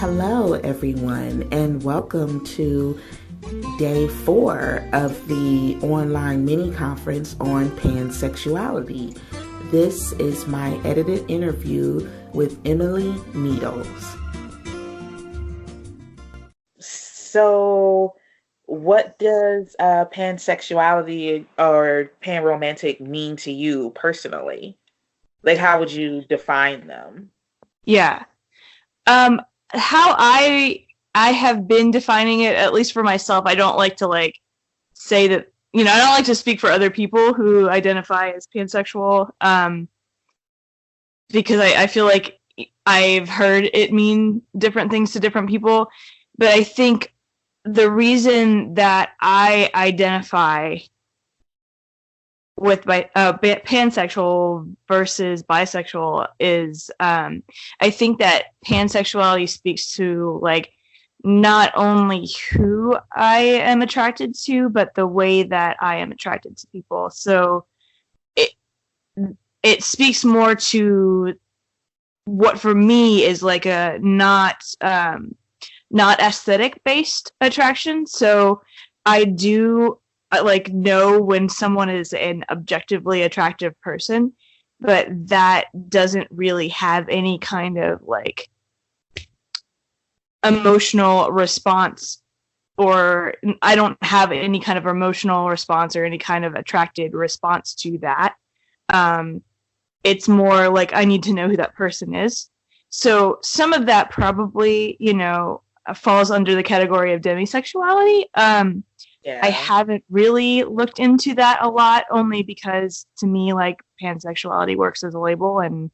Hello, everyone, and welcome to day 4 of the online mini-conference on Pansexuality. This is my edited interview with Emily Needles. So, what does pansexuality or panromantic mean to you personally? Like, how would you define them? Yeah. How I have been defining it, at least for myself, I don't like to say that, I don't like to speak for other people who identify as pansexual, because I feel like I've heard it mean different things to different people. But I think the reason that I identify with pansexual versus bisexual is I think that pansexuality speaks to not only who I am attracted to, but the way that I am attracted to people. So it speaks more to what for me is like a not aesthetic based attraction. So I do know when someone is an objectively attractive person, but that doesn't really have any kind of emotional response, or I don't have any kind of emotional response or any kind of attracted response to that. It's more like I need to know who that person is. So some of that probably, falls under the category of demisexuality. Yeah. I haven't really looked into that a lot, only because to me, pansexuality works as a label, and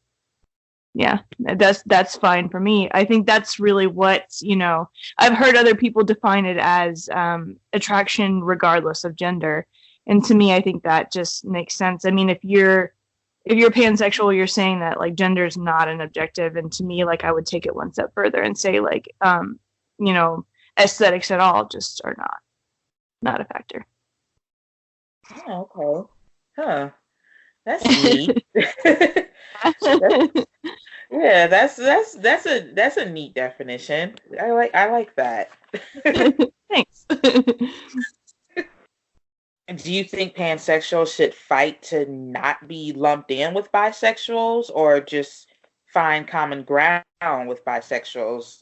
yeah, that's fine for me. I think that's really what, I've heard other people define it as attraction regardless of gender, and to me, I think that just makes sense. I mean, if you're pansexual, you're saying that gender is not an objective, and to me, I would take it one step further and say aesthetics at all just are not a factor. Oh, okay. Huh. That's neat. That's a neat definition. I like that. Thanks. Do you think pansexuals should fight to not be lumped in with bisexuals, or just find common ground with bisexuals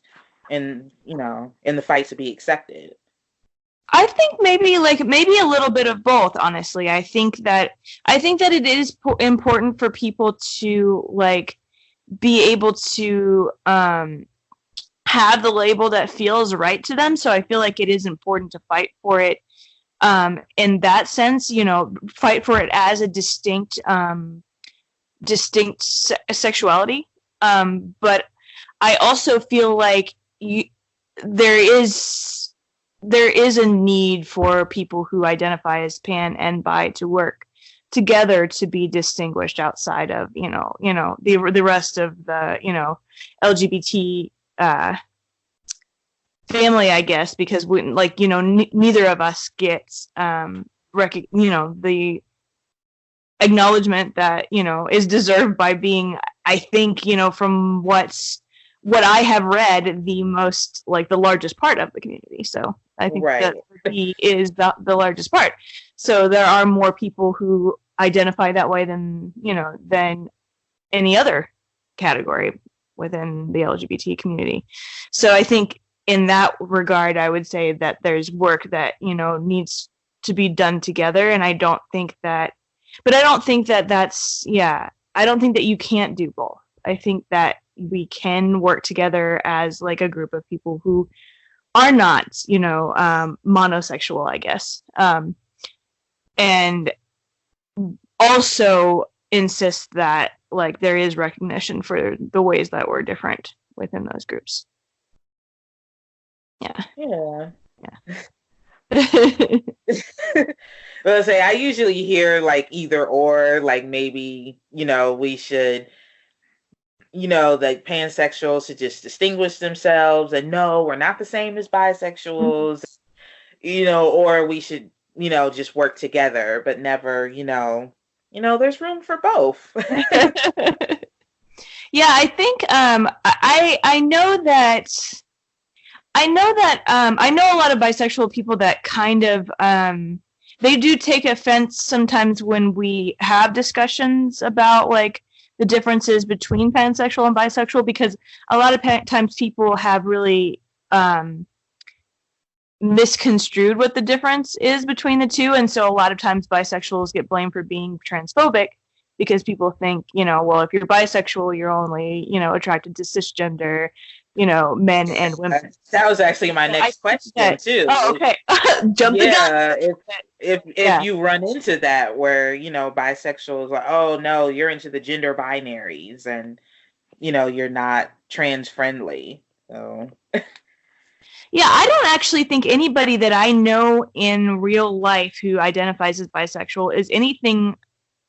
and in the fight to be accepted? I think maybe a little bit of both, honestly. I think that it is important for people to be able to have the label that feels right to them. So I feel like it is important to fight for it in that sense, fight for it as a distinct sexuality. But I also feel like there is a need for people who identify as pan and bi to work together to be distinguished outside of the rest of the LGBT family, I guess, because we neither of us gets the acknowledgement that is deserved by being, I think, from what I have read, the most the largest part of the community. So I think that he is the largest part. So there are more people who identify that way than any other category within the LGBT community. So I think in that regard, I would say that there's work that needs to be done together, and I don't think that you can't do both. I think that we can work together as a group of people who are not, monosexual, I guess. And also insist that there is recognition for the ways that we're different within those groups. Yeah. Yeah. Let's say I usually hear either or, maybe, we should, pansexuals should just distinguish themselves and no, we're not the same as bisexuals, or we should, just work together, but never, there's room for both. Yeah, I think I know that I know that I know a lot of bisexual people that kind of they do take offense sometimes when we have discussions about like the differences between pansexual and bisexual, because a lot of times people have really misconstrued what the difference is between the two, and so a lot of times bisexuals get blamed for being transphobic because people think, well, if you're bisexual, you're only, attracted to cisgender, men and women. That was actually my next question too. Oh, okay. Jump the gun. If you run into that where, bisexuals are, oh no, you're into the gender binaries and, you're not trans friendly. So yeah, I don't actually think anybody that I know in real life who identifies as bisexual is anything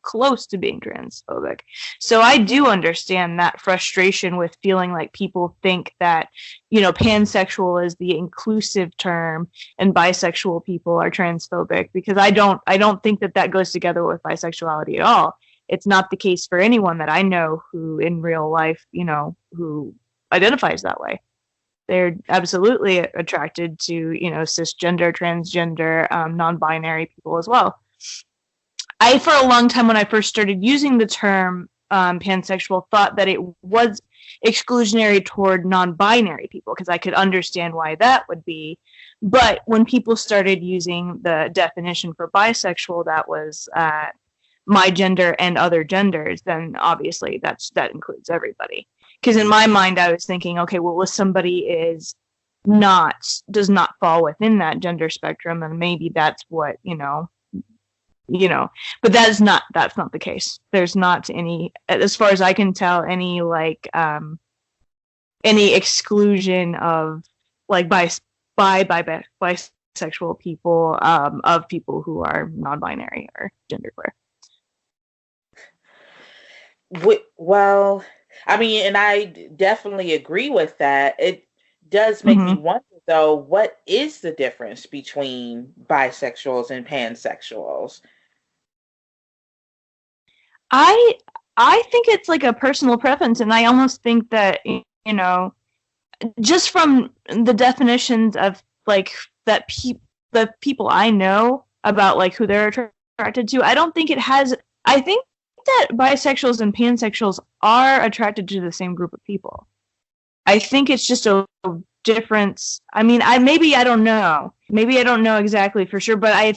close to being transphobic. So I do understand that frustration with feeling like people think that, pansexual is the inclusive term and bisexual people are transphobic, because I don't think that goes together with bisexuality at all. It's not the case for anyone that I know who in real life, who identifies that way. They're absolutely attracted to, cisgender, transgender, non-binary people as well. I, for a long time, when I first started using the term pansexual, thought that it was exclusionary toward non-binary people, because I could understand why that would be. But when people started using the definition for bisexual, that was my gender and other genders, then obviously that includes everybody. Because in my mind, I was thinking, okay, well, if somebody does not fall within that gender spectrum, and maybe that's what, but that's not the case. There's not any, as far as I can tell, any like any exclusion of like bisexual people, of people who are non-binary or genderqueer. Well, I mean, and I definitely agree with that. It does make me wonder, though, what is the difference between bisexuals and pansexuals? I think it's like a personal preference, and I almost think that, just from the definitions of like the people I know about like who they're attracted to, I don't think it has. I think that bisexuals and pansexuals are attracted to the same group of people. I think it's just a difference. I mean, I don't know. Maybe I don't know exactly for sure, but I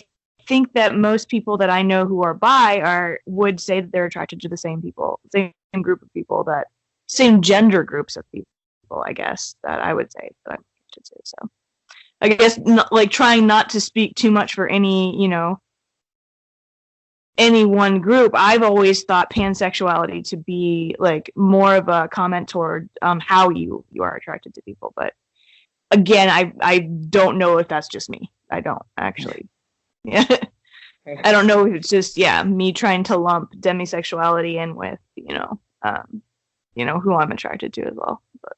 think that most people that I know who are bi would say that they're attracted to the same people, same group of people, that same gender groups of people, I guess, that I would say that I'm attracted to. So I guess like trying not to speak too much for any one group, I've always thought pansexuality to be like more of a comment toward how you are attracted to people. But again, I don't know if that's just me. I don't actually. Yeah. I don't know if it's just me trying to lump demisexuality in with who I'm attracted to as well. But.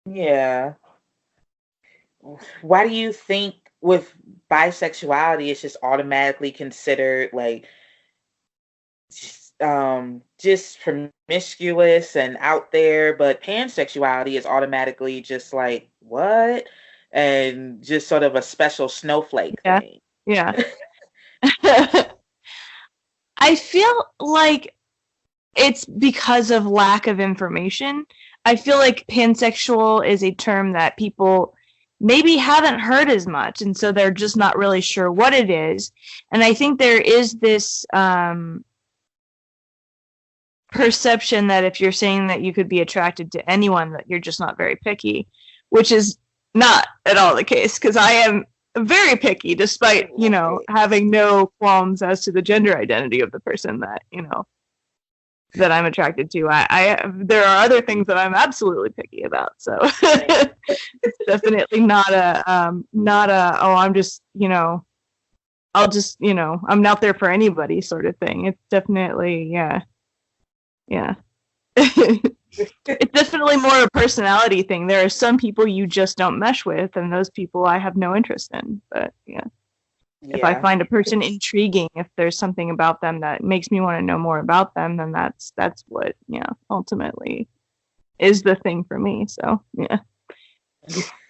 Yeah. Why do you think with bisexuality it's just automatically considered like just promiscuous and out there, but pansexuality is automatically just like what? And just sort of a special snowflake thing. Yeah. I feel like it's because of lack of information. I feel like pansexual is a term that people maybe haven't heard as much, and so they're just not really sure what it is. And I think there is this perception that if you're saying that you could be attracted to anyone, that you're just not very picky, which is not at all the case, because I am very picky, despite having no qualms as to the gender identity of the person that that I'm attracted to. There are other things that I'm absolutely picky about, so it's definitely not a I'm just I'll just I'm not there for anybody sort of thing. It's definitely it's definitely more a personality thing. There are some people you just don't mesh with, and those people I have no interest in. But if I find a person intriguing, if there's something about them that makes me want to know more about them, then that's what ultimately is the thing for me. So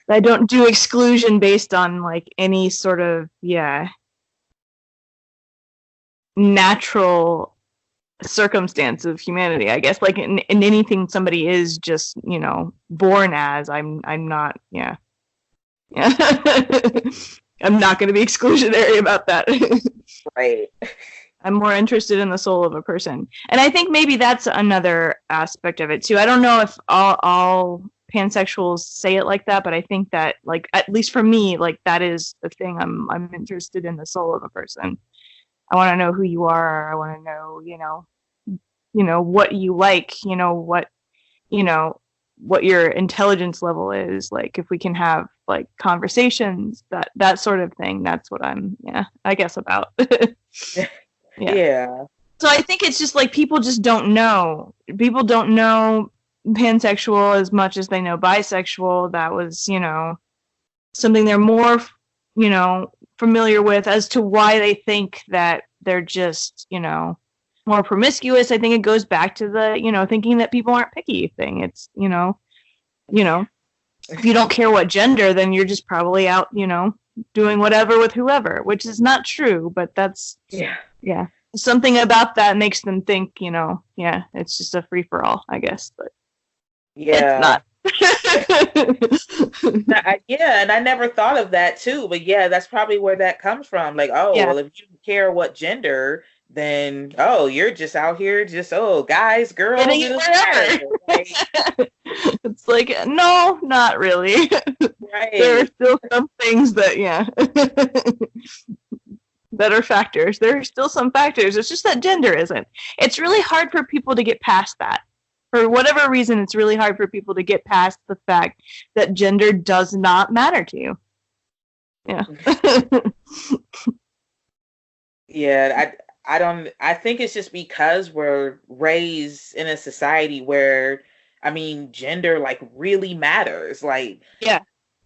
I don't do exclusion based on like any sort of natural circumstance of humanity, I guess. Like in anything somebody is just, born as, I'm not, yeah. I'm not going to be exclusionary about that. Right. I'm more interested in the soul of a person. And I think maybe that's another aspect of it too. I don't know if all pansexuals say it like that, but I think that, like, at least for me, like, that is the thing. I'm interested in the soul of a person. I want to know who you are. I want to know, what you like, what your intelligence level is. Like, if we can have like conversations, that sort of thing. That's what I'm, I guess, about. Yeah. So I think it's just like people just don't know. People don't know pansexual as much as they know bisexual. That was, something they're more, familiar with as to why they think that they're just, more promiscuous. I think it goes back to the, thinking that people aren't picky thing. It's, if you don't care what gender, then you're just probably out, doing whatever with whoever, which is not true, but that's, something about that makes them think, it's just a free for all, I guess, but it's not. And I never thought of that too, but that's probably where that comes from. Like, well, if you care what gender, then you're just out here just guys, girls, wherever. It's like, no, not really. Right. There are still some things that that are factors. There are still some factors. It's just that gender isn't. It's really hard for people to get past that. For whatever reason, it's really hard for people to get past the fact that gender does not matter to you. Yeah. I think it's just because we're raised in a society where, gender like really matters. Like,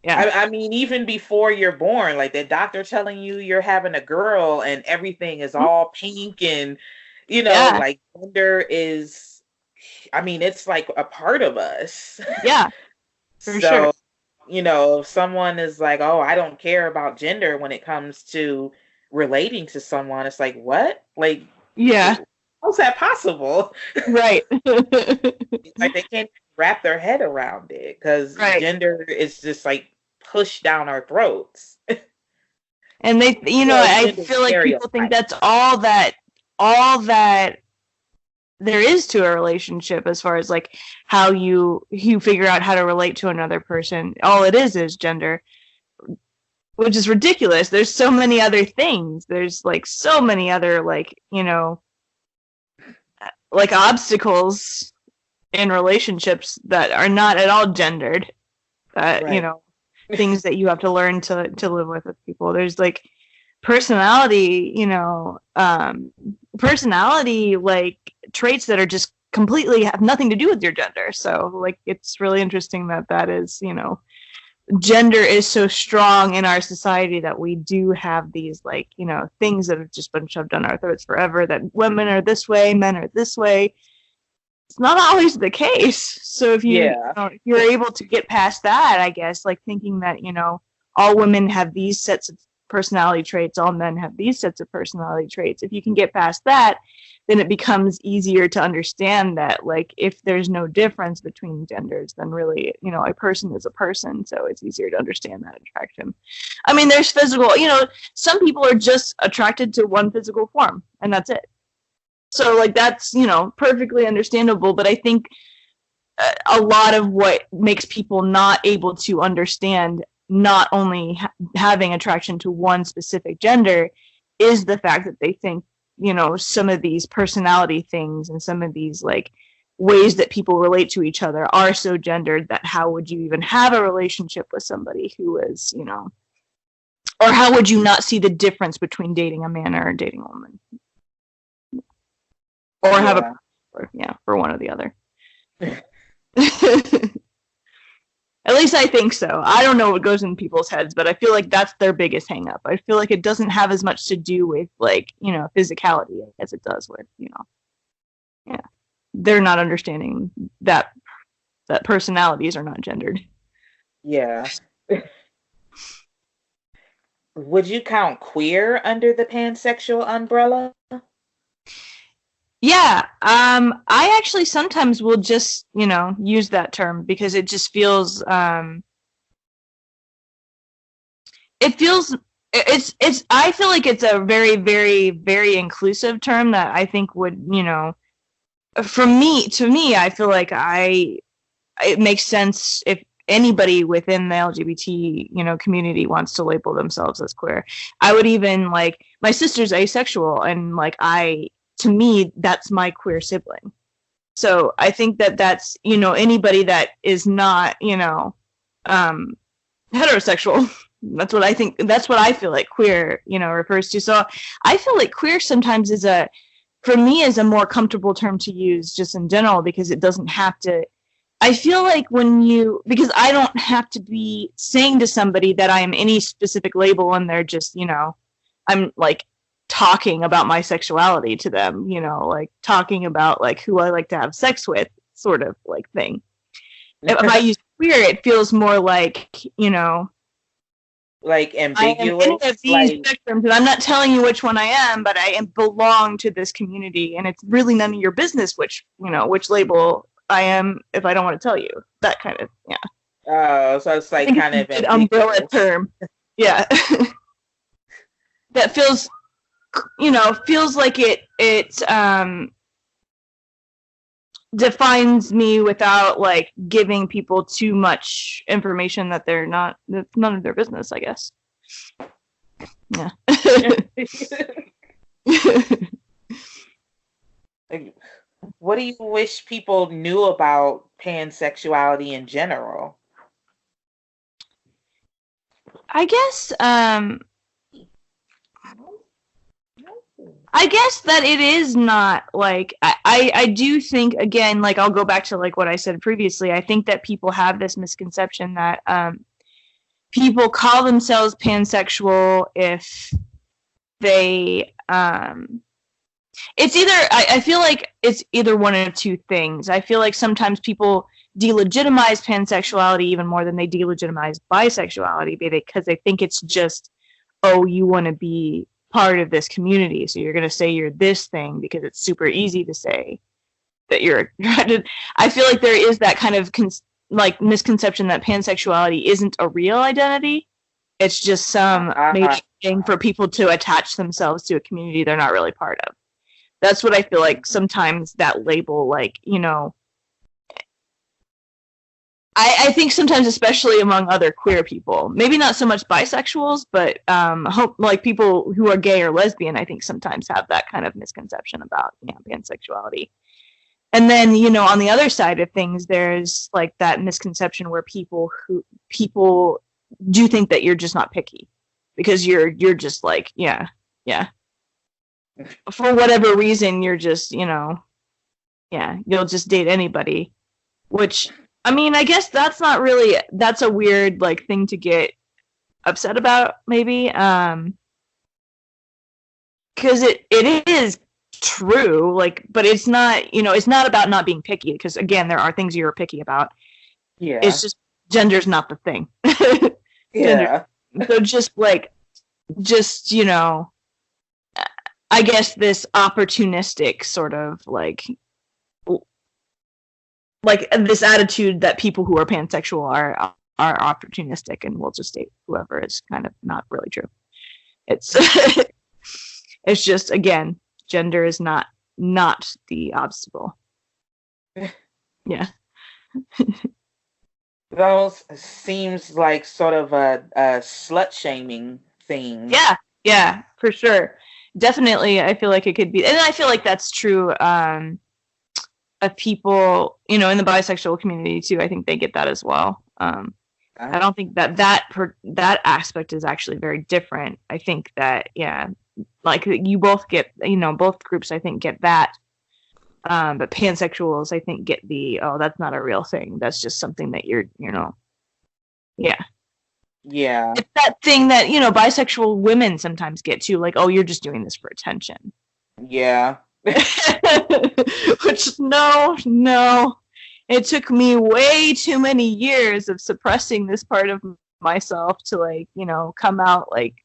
I mean, even before you're born, like the doctor telling you you're having a girl and everything is all pink and, like gender is, it's like a part of us. Yeah, for sure. If someone is like, I don't care about gender when it comes to relating to someone, it's like, what? Like, how's that possible? Right. Like they can't wrap their head around it because gender is just like pushed down our throats. And they, I feel like people think that's all that there is to a relationship, as far as like how you figure out how to relate to another person. All it is gender, which is ridiculous. There's so many other things. There's like so many other like, like obstacles in relationships that are not at all gendered. That things that you have to learn to live with people. There's like personality, personality like traits that are just completely have nothing to do with your gender. So like it's really interesting that is, gender is so strong in our society that we do have these like, things that have just been shoved down our throats forever, that women are this way, men are this way. It's not always the case. So if you're able to get past that, I guess, like thinking that, all women have these sets of personality traits, all men have these sets of personality traits. If you can get past that, then it becomes easier to understand that, like, if there's no difference between genders, then really, a person is a person. So it's easier to understand that attraction. I mean, there's physical, some people are just attracted to one physical form and that's it. So like, that's, perfectly understandable. But I think a lot of what makes people not able to understand not only having attraction to one specific gender is the fact that they think, some of these personality things and some of these like ways that people relate to each other are so gendered that how would you even have a relationship with somebody who is, or how would you not see the difference between dating a man or dating a woman? Or have a for one or the other. At least I think so. I don't know what goes in people's heads, but I feel like that's their biggest hang up. I feel like it doesn't have as much to do with like, physicality as it does with, they're not understanding that personalities are not gendered. Yeah. Would you count queer under the pansexual umbrella? Yeah, I actually sometimes will just, use that term because it just feels, it feels, I feel like it's a very, very, very inclusive term that I think would, to me, I feel like it makes sense if anybody within the LGBT, community wants to label themselves as queer. I would even, like, my sister's asexual, and, like, to me, that's my queer sibling. So I think that that's, anybody that is not, heterosexual. That's what I think. That's what I feel like queer, refers to. So I feel like queer sometimes for me, is a more comfortable term to use just in general, because it doesn't have to. I feel like because I don't have to be saying to somebody that I am any specific label, and they're just, I'm like talking about my sexuality to them, like talking about like who I like to have sex with, sort of like thing. If I use queer, it feels more like, like ambiguous. I am in these spectrums, and I'm not telling you which one I am, but I belong to this community, and it's really none of your business which label I am if I don't want to tell you. That kind of, yeah. Oh, so it's like kind of an umbrella term. Yeah. That feels like it defines me without like giving people too much information that's none of their business, I guess. Yeah. What do you wish people knew about pansexuality in general? I guess that it is not like I do think, again, like I'll go back to like what I said previously. I think that people have this misconception that people call themselves pansexual if they it's either I feel like it's either one of two things. I feel like sometimes people delegitimize pansexuality even more than they delegitimize bisexuality, because they think it's just, oh, you want to be part of this community, so you're going to say you're this thing because it's super easy to say that you're attracted. I feel like there is that kind of misconception that pansexuality isn't a real identity. It's just some major thing for people to attach themselves to a community they're not really part of. That's what I feel like sometimes that label, like, I think sometimes, especially among other queer people, maybe not so much bisexuals, but like people who are gay or lesbian, I think sometimes have that kind of misconception about pansexuality. And then, on the other side of things, there's like that misconception where people do think that you're just not picky because you're just like, yeah. For whatever reason, you're just, you'll just date anybody, which, I mean, I guess that's a weird, like, thing to get upset about, maybe, because it is true, like, but it's not, it's not about not being picky, because, again, there are things you're picky about. Yeah. It's just, gender's not the thing. Yeah. So just, I guess this opportunistic sort of, like this attitude that people who are pansexual are opportunistic and will just date whoever is kind of not really true. It's it's just, again, gender is not the obstacle. Yeah. Those seems like sort of a slut shaming thing. Yeah, for sure. Definitely, I feel like it could be, and I feel like that's true of people, in the bisexual community too. I think they get that as well. I don't think that aspect is actually very different. I think that, like you both get, both groups I think get that. But pansexuals I think get that's not a real thing. That's just something that you're, yeah. Yeah. It's that thing that, bisexual women sometimes get too, like, oh, you're just doing this for attention. Yeah. Which, no. It took me way too many years of suppressing this part of myself to, like, you know, come out, like,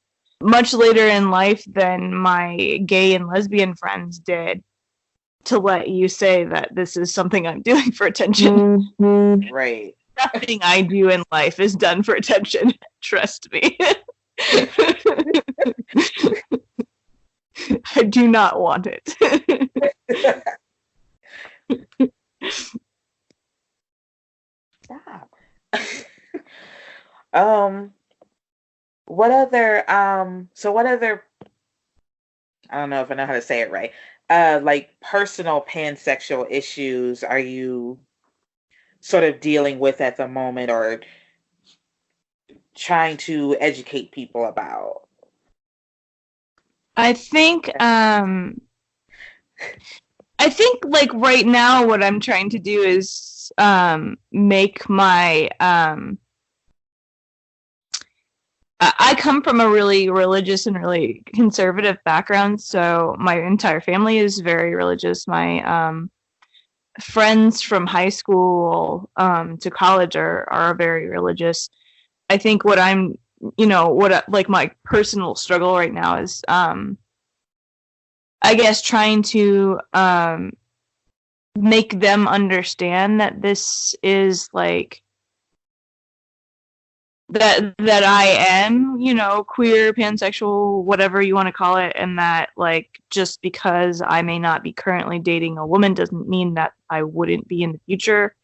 much later in life than my gay and lesbian friends did, to let you say that this is something I'm doing for attention. Right. Nothing I do in life is done for attention. Trust me. I do not want it. Stop. What other I don't know if I know how to say it right. Like personal pansexual issues are you sort of dealing with at the moment or trying to educate people about? I think like right now what I'm trying to do is make my I come from a really religious and really conservative background, so my entire family is very religious. My friends from high school to college are very religious. I think what I'm, you know, like my personal struggle right now is, I guess, trying to make them understand that this is like that I am, you know, queer, pansexual, whatever you want to call it, and that, like, just because I may not be currently dating a woman doesn't mean that I wouldn't be in the future,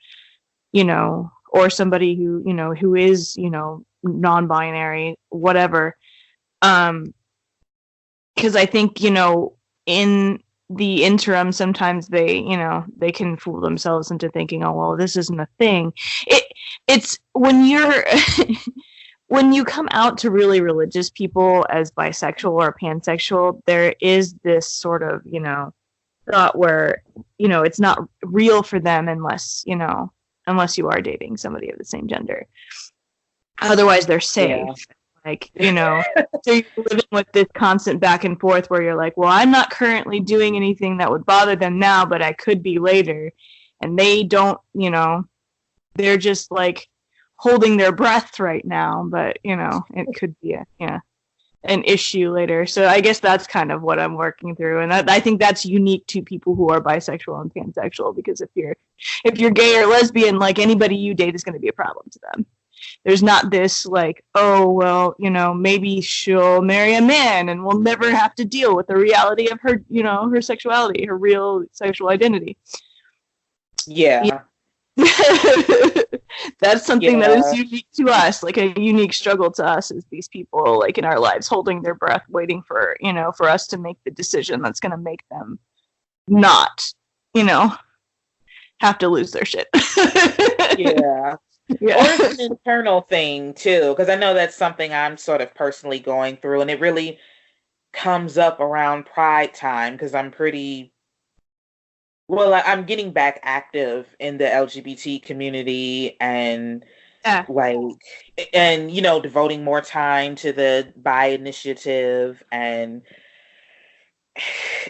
you know, or somebody who, you know, who is, you know, non-binary, whatever. Because I think, you know, in the interim, sometimes they, you know, they can fool themselves into thinking, oh, well, this isn't a thing. It's when you're when you come out to really religious people as bisexual or pansexual, there is this sort of, you know, thought where, you know, it's not real for them unless, you know, unless you are dating somebody of the same gender. Otherwise, they're safe. Yeah. Like, you know, so you're living with this constant back and forth where you're like, well, I'm not currently doing anything that would bother them now, but I could be later. And they don't, you know, they're just like holding their breath right now, but, you know, it could be an issue later. So I guess that's kind of what I'm working through. And I think that's unique to people who are bisexual and pansexual, because if you're gay or lesbian, like, anybody you date is going to be a problem to them. There's not this like, oh, well, you know, maybe she'll marry a man and we'll never have to deal with the reality of her, you know, her sexuality, her real sexual identity. Yeah. That's something that is unique to us, like a unique struggle to us, is these people, like, in our lives holding their breath, waiting for, you know, for us to make the decision that's going to make them not, you know, have to lose their shit. Yeah. Yeah. Or it's an internal thing too, because I know that's something I'm sort of personally going through, and it really comes up around Pride time because I'm getting back active in the LGBT community and you know, devoting more time to the Bi Initiative, and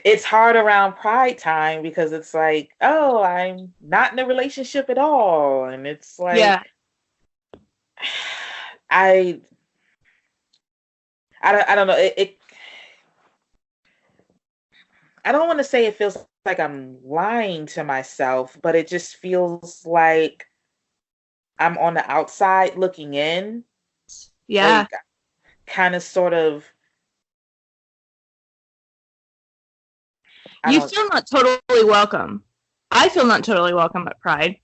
it's hard around Pride time because it's like, oh, I'm not in a relationship at all, and it's like, I don't know. I don't want to say it feels like I'm lying to myself, but it just feels like I'm on the outside looking in. Yeah. Like, kind of sort of. You feel not totally welcome. I feel not totally welcome at Pride.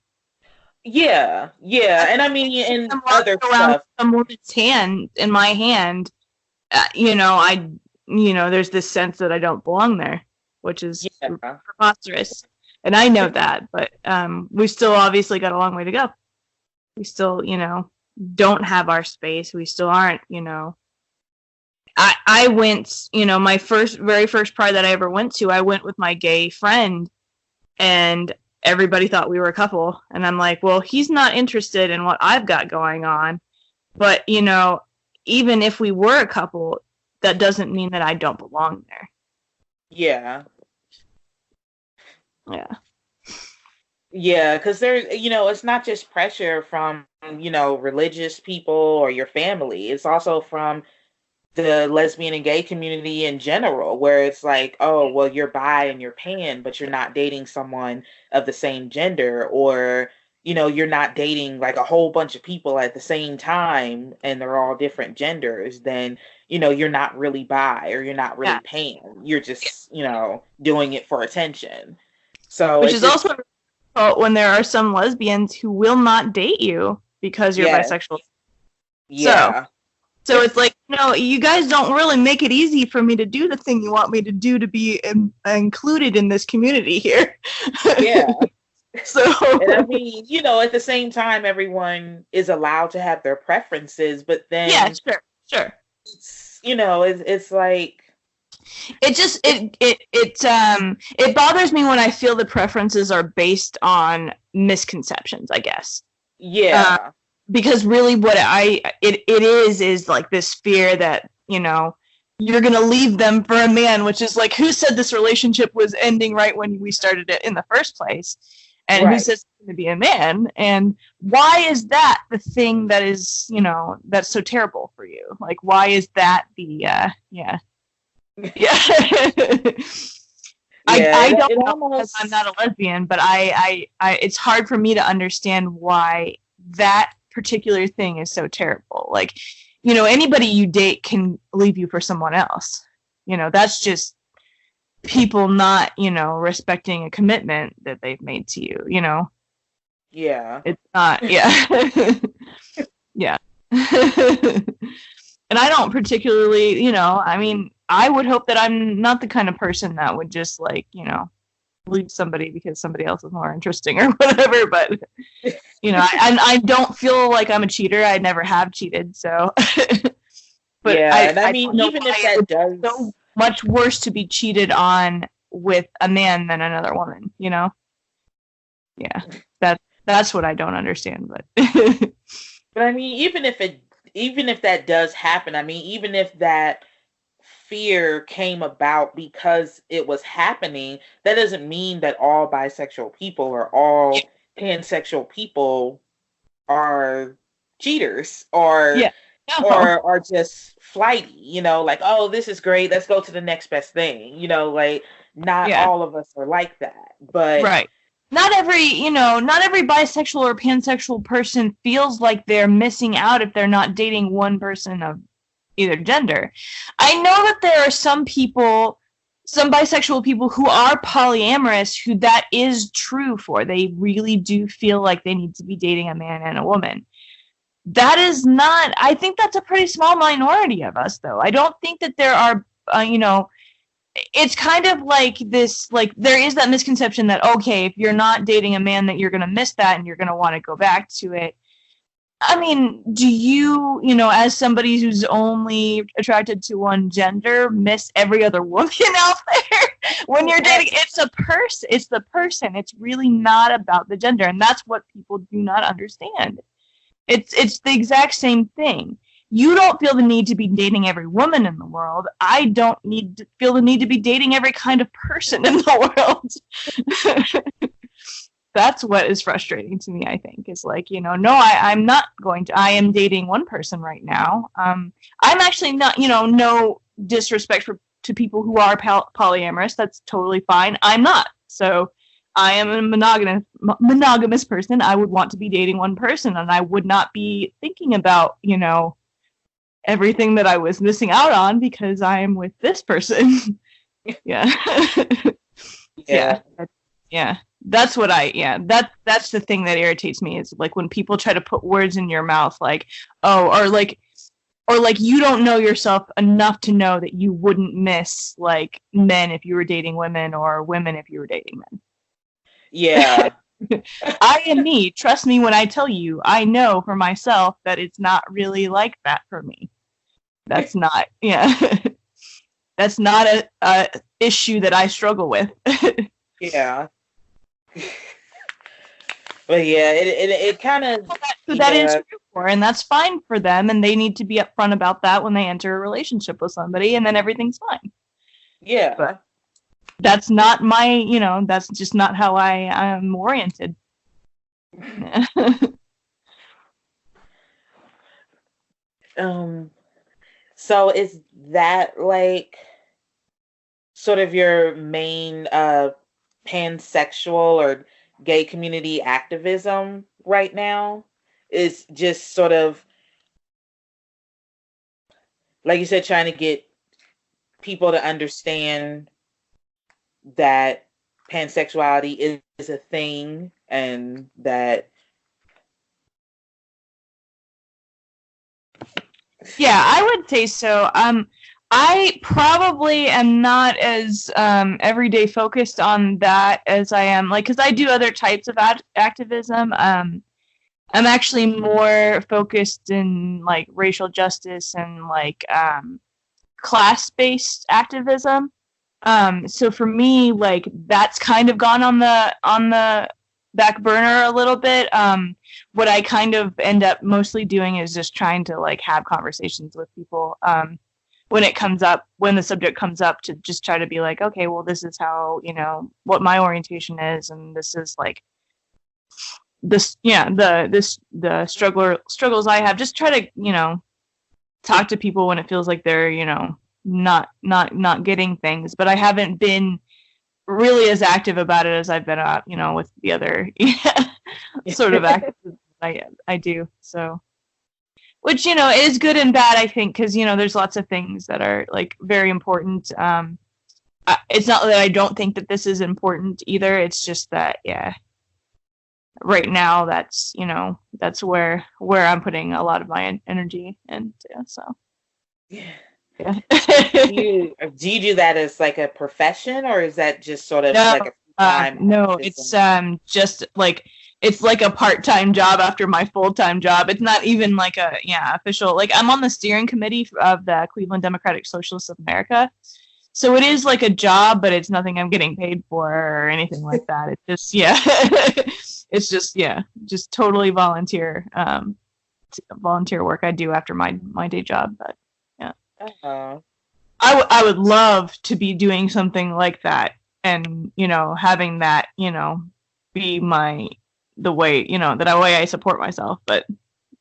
Yeah. And I mean, in other stuff. Some woman's hand in my hand, you know, there's this sense that I don't belong there, which is preposterous. And I know that, but we still obviously got a long way to go. We still, you know, don't have our space. We still aren't, you know. I went, you know, my very first Pride that I ever went to, I went with my gay friend, and everybody thought we were a couple. And I'm like, well, he's not interested in what I've got going on. But, you know, even if we were a couple, that doesn't mean that I don't belong there. Yeah. Yeah. Yeah, because there's, it's not just pressure from, religious people or your family. It's also from the lesbian and gay community in general, where it's like, oh, well, you're bi and you're pan, but you're not dating someone of the same gender, or, you're not dating like a whole bunch of people at the same time and they're all different genders, then, you're not really bi or you're not Yeah. really pan. You're just, doing it for attention. So Which it is just, also when there are some lesbians who will not date you because you're yeah, bisexual. So, yeah. so it's like, no, you guys don't really make it easy for me to do the thing you want me to do to be included in this community here. Yeah. So, And I mean, at the same time, everyone is allowed to have their preferences, but yeah, then sure. it's like, It just it bothers me when I feel the preferences are based on misconceptions, I guess. yeah, Because really what it is like this fear that, you're gonna leave them for a man, which is like, who said this relationship was ending right when we started it in the first place? And who right. says it's gonna be a man? And why is that the thing that is, that's so terrible for you? Like, why is that the yeah. I don't It know because almost, I'm not a lesbian, but I it's hard for me to understand why that particular thing is so terrible. Like, anybody you date can leave you for someone else. That's just people not, respecting a commitment that they've made to you, yeah, It's not, yeah. Yeah. And I don't particularly, I mean, I would hope that I'm not the kind of person that would just like, leave somebody because somebody else is more interesting or whatever. But, I don't feel like I'm a cheater. I never have cheated. So, but yeah. And I I mean, don't know even why if it that would does, be so much worse to be cheated on with a man than another woman, Yeah. That's what I don't understand, but but I mean, even if that does happen, I mean, even if that fear came about because it was happening, that doesn't mean that all bisexual people or all pansexual people are cheaters yeah. No. or just flighty, like, oh, this is great, let's go to the next best thing, like not Yeah. all of us are like that. But Right. Not every bisexual or pansexual person feels like they're missing out if they're not dating one person of either gender. I know that there are some people, some bisexual people who are polyamorous who that is true for. They really do feel like they need to be dating a man and a woman. That is not, I think that's a pretty small minority of us, though. I don't think that there are, it's kind of like this, like, there is that misconception that, okay, if you're not dating a man, that you're going to miss that and you're going to want to go back to it. I mean, do you, as somebody who's only attracted to one gender, miss every other woman out there when you're dating? It's a person. It's the person. It's really not about the gender, and that's what people do not understand. It's the exact same thing. You don't feel the need to be dating every woman in the world. I don't feel the need to be dating every kind of person in the world. That's what is frustrating to me, I think, is like, no, I'm not going to. I am dating one person right now. I'm actually not, no disrespect to people who are polyamorous. That's totally fine. I'm not. So I am a monogamous person. I would want to be dating one person, and I would not be thinking about, everything that I was missing out on because I am with this person. Yeah. yeah, Yeah. That's what that's the thing that irritates me, is like when people try to put words in your mouth, like, oh, or like you don't know yourself enough to know that you wouldn't miss like men if you were dating women, or women if you were dating men. yeah. I am me. Trust me when I tell you, I know for myself that it's not really like that for me. That's not, that's not a issue that I struggle with. Yeah. But yeah, it kind of, that is true for, and that's fine for them, and they need to be upfront about that when they enter a relationship with somebody, and then everything's fine. Yeah. But that's not my, that's just not how I am oriented. So is that like sort of your main pansexual or gay community activism right now? Is just sort of like you said, trying to get people to understand that pansexuality is a thing and that Yeah, I would say so. I probably am not as everyday focused on that as I am, like, because I do other types of activism. I'm actually more focused in like racial justice and like class-based activism. So for me, like that's kind of gone on the back burner a little bit. What I kind of end up mostly doing is just trying to like have conversations with people when it comes up, when the subject comes up, to just try to be like, okay, well, this is how, what my orientation is, and this is like this, yeah, the struggles I have. Just try to, talk to people when it feels like they're, not getting things. But I haven't been really as active about it as I've been with the other sort of activism I do. So, which, is good and bad, I think, because, there's lots of things that are like very important. It's not that I don't think that this is important either. It's just that, yeah, right now that's where I'm putting a lot of my energy, and so yeah. yeah. Do you do that as like a profession, or is that just sort of No, like a full-time no, it's activism? just like it's like a part-time job after my full-time job. It's not even like a official. Like I'm on the steering committee of the Cleveland Democratic Socialists of America. So it is like a job, but it's nothing I'm getting paid for or anything like that. It's just it's just totally volunteer work I do after my day job. But yeah, Uh-huh. I would love to be doing something like that, and having that be the way that way I support myself. But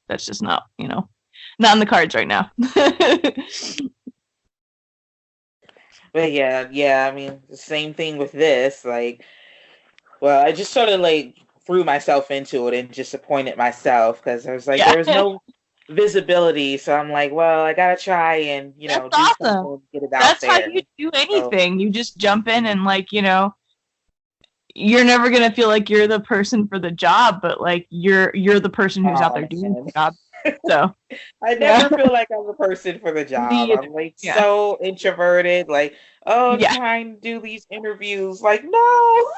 that's just not in the cards right now. But yeah, I mean, the same thing with this. Like, well, I just sort of like threw myself into it and just disappointed myself because I was like, Yeah, there was no visibility. So I'm like, well, I gotta try and that's do awesome. something, get it out That's how there. you do So anything. You just jump in and like you're never gonna feel like you're the person for the job, but like you're the person who's out oh there doing man, the job. So I yeah, never feel like I'm a person for the job. me I'm either. like Yeah, so introverted. Like, oh, I'm yeah. trying to do these interviews. Like, no.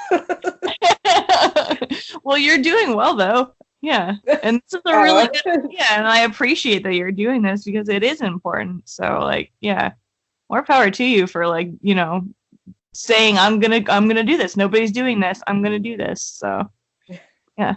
Well, you're doing well though. Yeah, and this is a really uh, good idea, and I appreciate that you're doing this because it is important. So like, yeah, more power to you for like saying I'm gonna do this. Nobody's doing this. I'm gonna do this. So yeah.